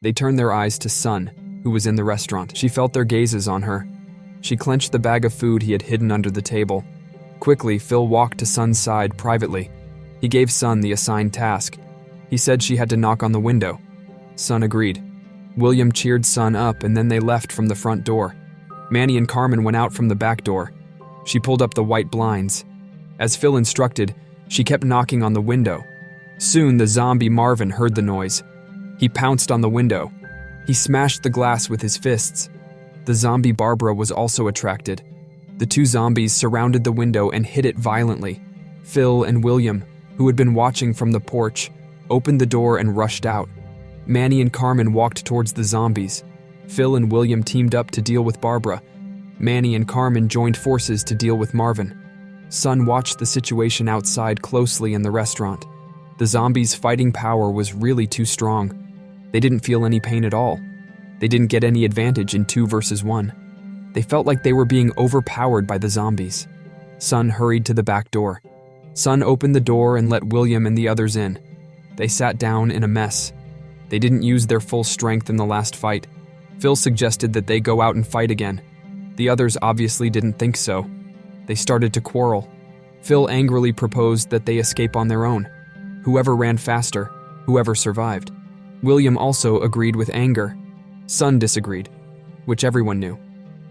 They turned their eyes to Sun, who was in the restaurant. She felt their gazes on her. She clenched the bag of food he had hidden under the table. Quickly, Phil walked to Sun's side privately. He gave Sun the assigned task. He said she had to knock on the window. Sun agreed. William cheered Sun up, and then they left from the front door. Manny and Carmen went out from the back door. She pulled up the white blinds. As Phil instructed, she kept knocking on the window. Soon, the zombie Marvin heard the noise. He pounced on the window. He smashed the glass with his fists. The zombie Barbara was also attracted. The two zombies surrounded the window and hit it violently. Phil and William, who had been watching from the porch, opened the door and rushed out. Manny and Carmen walked towards the zombies. Phil and William teamed up to deal with Barbara. Manny and Carmen joined forces to deal with Marvin. Sun watched the situation outside closely in the restaurant. The zombies' fighting power was really too strong. They didn't feel any pain at all. They didn't get any advantage in 2 versus 1. They felt like they were being overpowered by the zombies. Sun hurried to the back door. Sun opened the door and let William and the others in. They sat down in a mess. They didn't use their full strength in the last fight. Phil suggested that they go out and fight again. The others obviously didn't think so. They started to quarrel. Phil angrily proposed that they escape on their own. Whoever ran faster, whoever survived. William also agreed with anger. Sun disagreed, which everyone knew.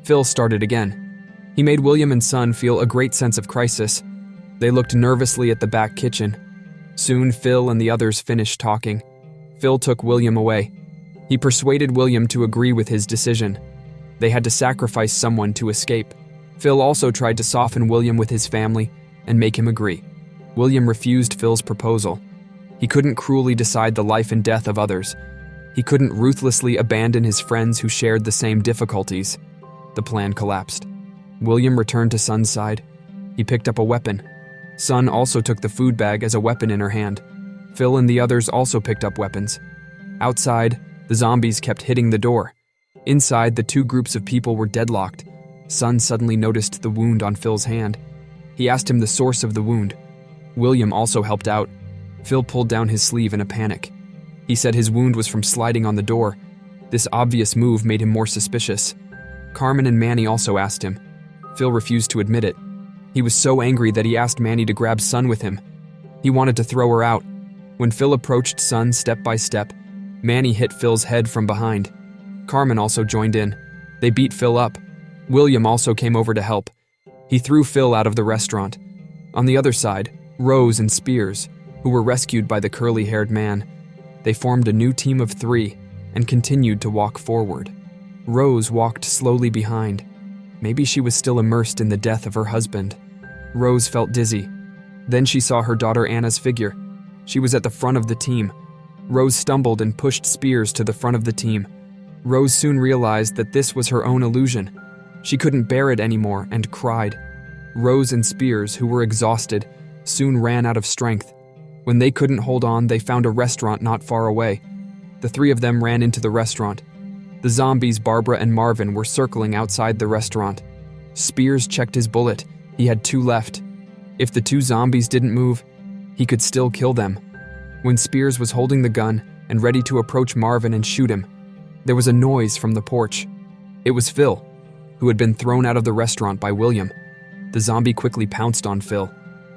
Phil started again. He made William and Sun feel a great sense of crisis. They looked nervously at the back kitchen. Soon, Phil and the others finished talking. Phil took William away. He persuaded William to agree with his decision. They had to sacrifice someone to escape. Phil also tried to soften William with his family and make him agree. William refused Phil's proposal. He couldn't cruelly decide the life and death of others. He couldn't ruthlessly abandon his friends who shared the same difficulties. The plan collapsed. William returned to Sun's side. He picked up a weapon. Sun also took the food bag as a weapon in her hand. Phil and the others also picked up weapons. Outside, the zombies kept hitting the door. Inside, the two groups of people were deadlocked. Sun suddenly noticed the wound on Phil's hand. He asked him the source of the wound. William also helped out. Phil pulled down his sleeve in a panic. He said his wound was from sliding on the door. This obvious move made him more suspicious. Carmen and Manny also asked him. Phil refused to admit it. He was so angry that he asked Manny to grab Sun with him. He wanted to throw her out. When Phil approached Sun step by step, Manny hit Phil's head from behind. Carmen also joined in. They beat Phil up. William also came over to help. He threw Phil out of the restaurant. On the other side, Rose and Spears, who were rescued by the curly-haired man. They formed a new team of 3 and continued to walk forward. Rose walked slowly behind. Maybe she was still immersed in the death of her husband. Rose felt dizzy. Then she saw her daughter Anna's figure. She was at the front of the team. Rose stumbled and pushed Spears to the front of the team. Rose soon realized that this was her own illusion. She couldn't bear it anymore and cried. Rose and Spears, who were exhausted, soon ran out of strength. When they couldn't hold on, they found a restaurant not far away. The 3 of them ran into the restaurant. The zombies, Barbara and Marvin, were circling outside the restaurant. Spears checked his bullet. He had 2 left. If the 2 zombies didn't move, he could still kill them. When Spears was holding the gun and ready to approach Marvin and shoot him, there was a noise from the porch. It was Phil, who had been thrown out of the restaurant by William. The zombie quickly pounced on Phil.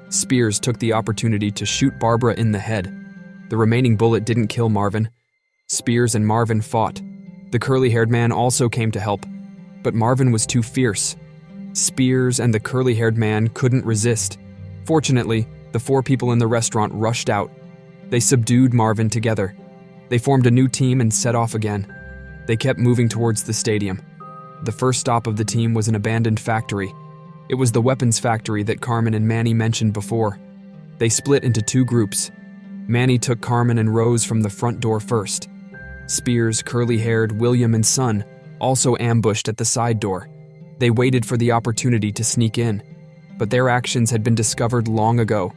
Spears took the opportunity to shoot Barbara in the head. The remaining bullet didn't kill Marvin. Spears and Marvin fought. The curly-haired man also came to help, but Marvin was too fierce. Spears and the curly-haired man couldn't resist. Fortunately, the 4 people in the restaurant rushed out. They subdued Marvin together. They formed a new team and set off again. They kept moving towards the stadium. The first stop of the team was an abandoned factory. It was the weapons factory that Carmen and Manny mentioned before. They split into 2 groups. Manny took Carmen and Rose from the front door first. Spears, curly-haired William and Sun also ambushed at the side door. They waited for the opportunity to sneak in, but their actions had been discovered long ago.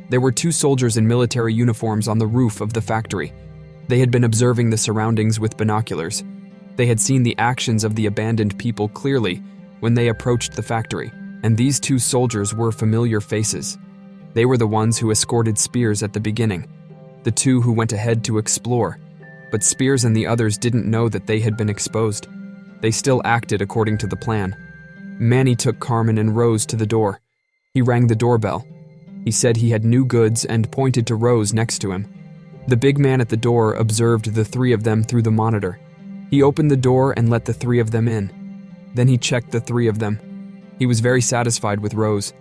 There were 2 soldiers in military uniforms on the roof of the factory. They had been observing the surroundings with binoculars. They had seen the actions of the abandoned people clearly when they approached the factory, and these 2 soldiers were familiar faces. They were the ones who escorted Spears at the beginning, the 2 who went ahead to explore. but Spears and the others didn't know that they had been exposed. They still acted according to the plan. Manny took Carmen and Rose to the door. He rang the doorbell. He said he had new goods and pointed to Rose next to him. The big man at the door observed the three of them through the monitor. He opened the door and let the three of them in. Then he checked the three of them. He was very satisfied with Rose.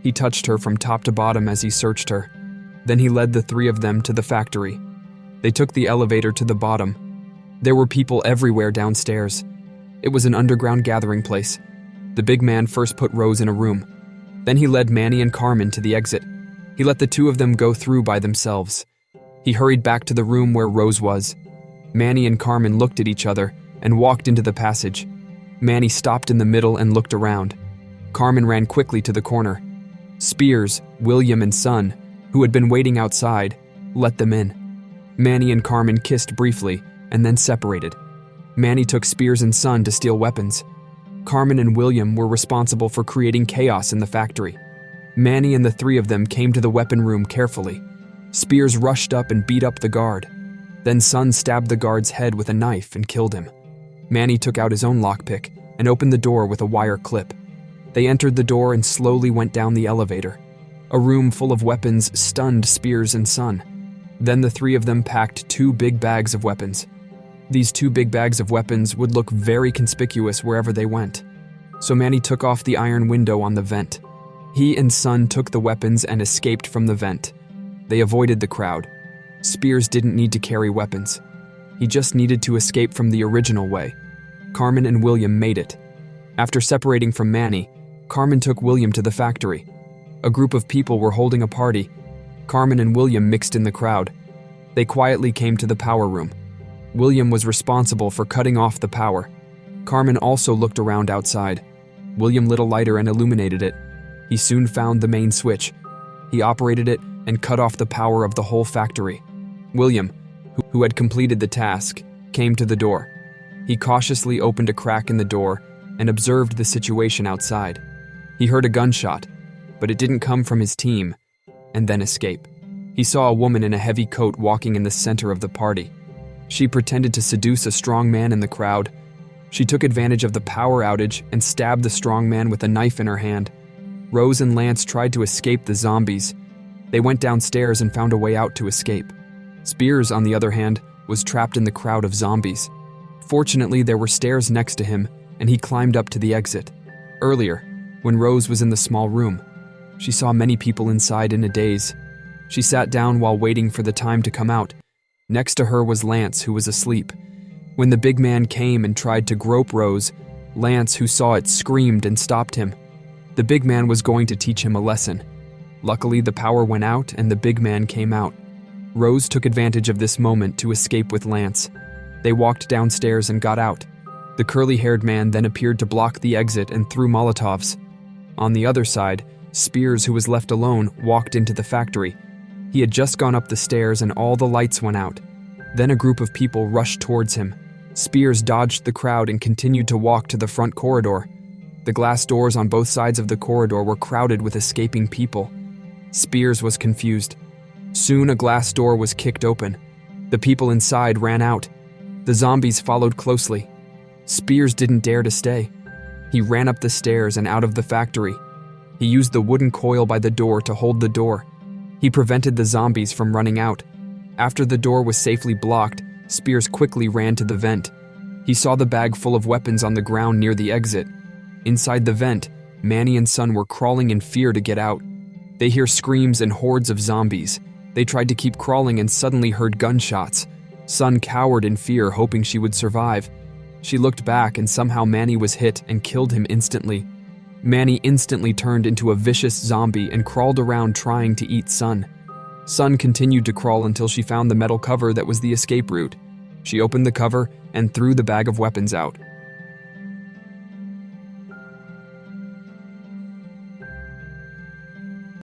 He touched her from top to bottom as he searched her. Then he led the three of them to the factory. They took the elevator to the bottom. There were people everywhere downstairs. It was an underground gathering place. The big man first put Rose in a room. Then he led Manny and Carmen to the exit. He let the two of them go through by themselves. He hurried back to the room where Rose was. Manny and Carmen looked at each other and walked into the passage. Manny stopped in the middle and looked around. Carmen ran quickly to the corner. Spears, William, and Son, who had been waiting outside, let them in. Manny and Carmen kissed briefly and then separated. Manny took Spears and Son to steal weapons. Carmen and William were responsible for creating chaos in the factory. Manny and the three of them came to the weapon room carefully. Spears rushed up and beat up the guard. Then Son stabbed the guard's head with a knife and killed him. Manny took out his own lockpick and opened the door with a wire clip. They entered the door and slowly went down the elevator. A room full of weapons stunned Spears and Son. Then the three of them packed 2 big bags of weapons. These 2 big bags of weapons would look very conspicuous wherever they went. So Manny took off the iron window on the vent. He and Son took the weapons and escaped from the vent. They avoided the crowd. Spears didn't need to carry weapons. He just needed to escape from the original way. Carmen and William made it. After separating from Manny, Carmen took William to the factory. A group of people were holding a party. Carmen and William mixed in the crowd. They quietly came to the power room. William was responsible for cutting off the power. Carmen also looked around outside. William lit a lighter and illuminated it. He soon found the main switch. He operated it and cut off the power of the whole factory. William, who had completed the task, came to the door. He cautiously opened a crack in the door and observed the situation outside. He heard a gunshot, but it didn't come from his team, and then escape. He saw a woman in a heavy coat walking in the center of the party. She pretended to seduce a strong man in the crowd. She took advantage of the power outage and stabbed the strong man with a knife in her hand. Rose and Lance tried to escape the zombies. They went downstairs and found a way out to escape. Spears, on the other hand, was trapped in the crowd of zombies. Fortunately, there were stairs next to him, and he climbed up to the exit. Earlier, when Rose was in the small room, she saw many people inside in a daze. She sat down while waiting for the time to come out. Next to her was Lance, who was asleep. When the big man came and tried to grope Rose, Lance, who saw it, screamed and stopped him. The big man was going to teach him a lesson. Luckily, the power went out and the big man came out. Rose took advantage of this moment to escape with Lance. They walked downstairs and got out. The curly-haired man then appeared to block the exit and threw Molotovs. On the other side, Spears, who was left alone, walked into the factory. He had just gone up the stairs and all the lights went out. Then a group of people rushed towards him. Spears dodged the crowd and continued to walk to the front corridor. The glass doors on both sides of the corridor were crowded with escaping people. Spears was confused. Soon a glass door was kicked open. The people inside ran out. The zombies followed closely. Spears didn't dare to stay. He ran up the stairs and out of the factory. He used the wooden coil by the door to hold the door. He prevented the zombies from running out. After the door was safely blocked, Spears quickly ran to the vent. He saw the bag full of weapons on the ground near the exit. Inside the vent, Manny and Son were crawling in fear to get out. They hear screams and hordes of zombies. They tried to keep crawling and suddenly heard gunshots. Son cowered in fear, hoping she would survive. She looked back and somehow Manny was hit and killed him instantly. Manny instantly turned into a vicious zombie and crawled around trying to eat Son. Son continued to crawl until she found the metal cover that was the escape route. She opened the cover and threw the bag of weapons out.